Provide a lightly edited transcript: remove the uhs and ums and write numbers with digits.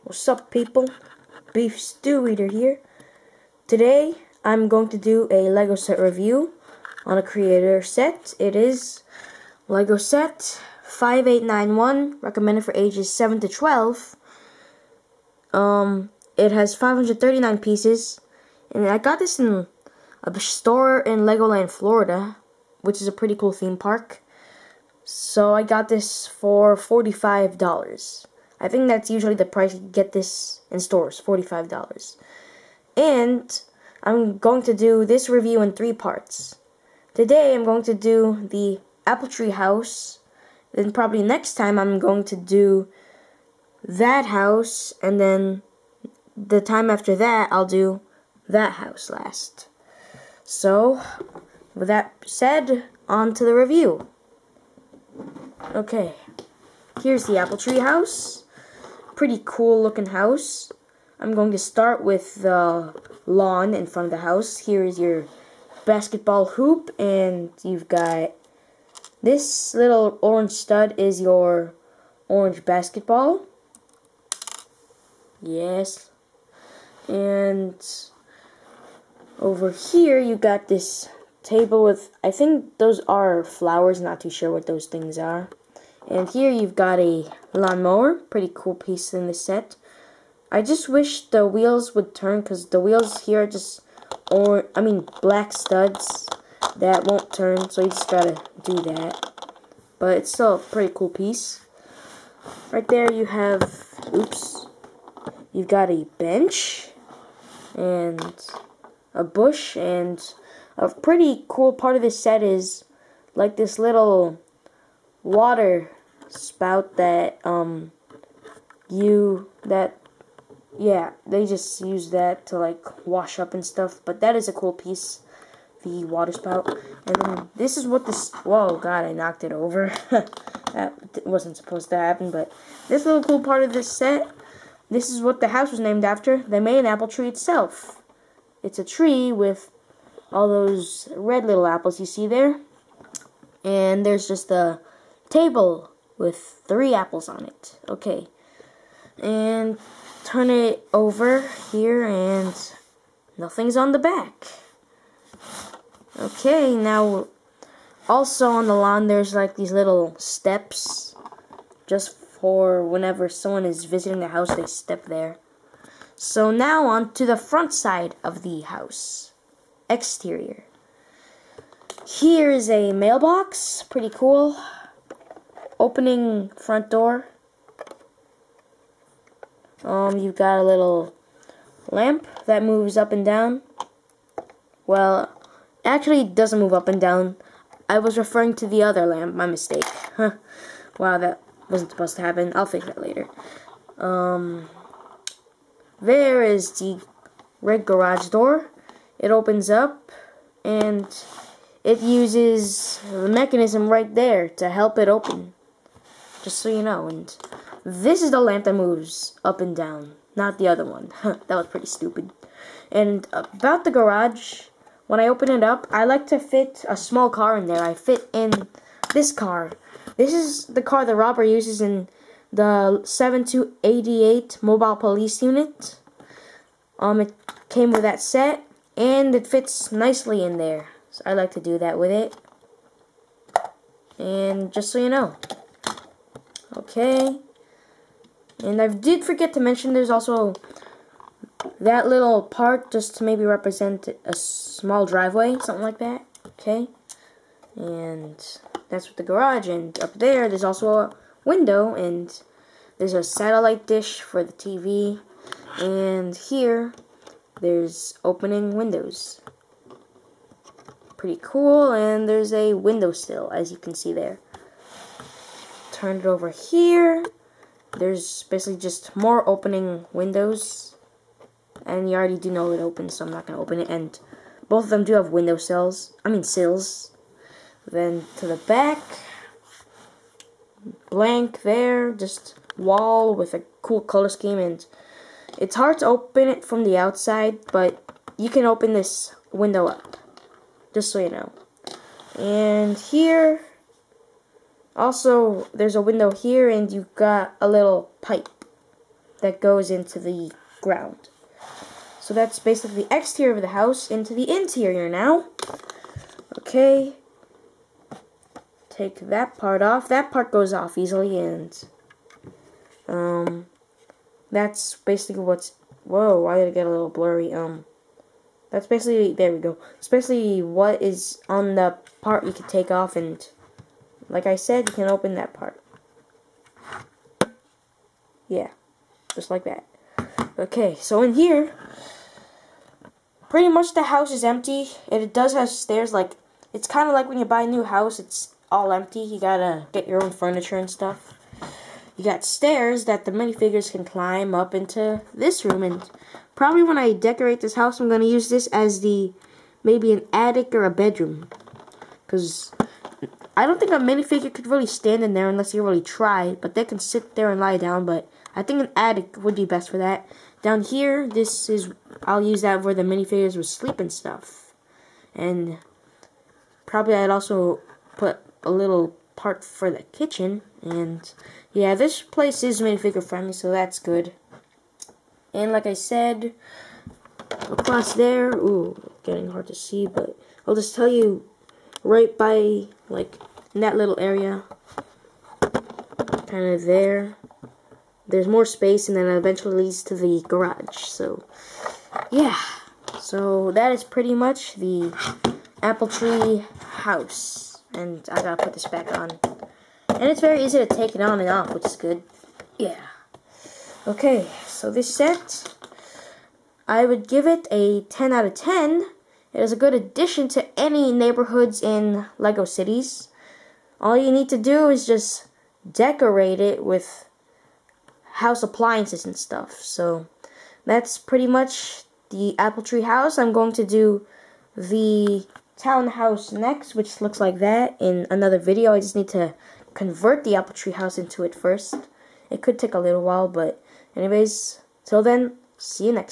What's up, people? Beef Stew Eater here. Today I'm going to do a Lego set review on a creator set. It is Lego set 5891, recommended for ages 7 to 12. It has 539 pieces, and I got this in a store in Legoland, Florida, which is a pretty cool theme park. So I got this for $45. I think that's usually the price you get this in stores, $45. And I'm going to do this review in 3 parts. Today I'm going to do the apple tree house. Then probably next time I'm going to do that house, and then the time after that I'll do that house last. So with that said, on to the review. Okay, here's the apple tree house. Pretty cool looking house. I'm going to start with the lawn in front of the house. Here is your basketball hoop, and you've got this little orange stud is your orange basketball. Yes. And over here you got this table with, I think those are flowers, not too sure what those things are. And here you've got a lawnmower, pretty cool piece in the set. I just wish the wheels would turn, because the wheels here are just black studs that won't turn, so you just gotta do that. But it's still a pretty cool piece. Right there you have, you've got a bench and a bush, and a pretty cool part of this set is like this little water spout that they just use that to like wash up and stuff. But that is a cool piece, the water spout. And then this is what this, whoa god, I knocked it over. That wasn't supposed to happen. But this little cool part of this set, this is what the house was named after, the main apple tree itself. It's a tree with all those red little apples you see there, and there's just a table with 3 apples on it. Okay, and turn it over here, and nothing's on the back. Okay, now also on the lawn there's like these little steps, just for whenever someone is visiting the house, they step there. So now on to the front side of the house. Exterior. Here is a mailbox, pretty cool. Opening front door. You've got a little lamp that moves up and down. Well, actually it doesn't move up and down. I was referring to the other lamp, my mistake. Wow, that wasn't supposed to happen. I'll fix that later. There is the red garage door. It opens up, and it uses the mechanism right there to help it open, just so you know. And this is the lamp that moves up and down, not the other one. That was pretty stupid. And about the garage, when I open it up, I like to fit a small car in there. I fit in this car. This is the car the robber uses in the 7288 mobile police unit. It came with that set, and it fits nicely in there. So I like to do that with it. And just so you know. Okay. And I did forget to mention there's also that little part just to maybe represent a small driveway, something like that. Okay. And that's with the garage. And up there's also a window, and there's a satellite dish for the TV. And here there's opening windows. Pretty cool. And there's a windowsill, as you can see there. Turn it over here. There's basically just more opening windows, and you already do know it opens, so I'm not going to open it. And both of them do have sills. Then to the back, blank there, just wall with a cool color scheme. And it's hard to open it from the outside, but you can open this window up, just so you know. And here Also, there's a window here, and you've got a little pipe that goes into the ground. So that's basically the exterior of the house. Into the interior now. Okay. Take that part off. That part goes off easily, and that's basically what's. Whoa, why did it get a little blurry? That's basically, there we go. It's basically what is on the part you can take off, and like I said, you can open that part. Yeah, just like that. Okay, so in here, pretty much the house is empty, and it does have stairs. Like, it's kind of like when you buy a new house, it's all empty. You gotta get your own furniture and stuff. You got stairs that the minifigures can climb up into this room, and probably when I decorate this house, I'm gonna use this as maybe an attic or a bedroom, because I don't think a minifigure could really stand in there unless you really try, but they can sit there and lie down, but I think an attic would be best for that. Down here, I'll use that where the minifigures would sleep and stuff. And probably I'd also put a little part for the kitchen. And yeah, this place is minifigure friendly, so that's good. And like I said, across there, ooh, getting hard to see, but I'll just tell you, right by, like, in that little area, kind of there, there's more space, and then it eventually leads to the garage. So yeah, so that is pretty much the apple tree house. And I gotta put this back on, and it's very easy to take it on and off, which is good. Yeah. Okay, so this set, I would give it a 10 out of 10. It is a good addition to any neighborhoods in Lego cities. All you need to do is just decorate it with house appliances and stuff. So that's pretty much the apple tree house. I'm going to do the townhouse next, which looks like that, in another video. I just need to convert the apple tree house into it first. It could take a little while, but anyways, till then, see you next time.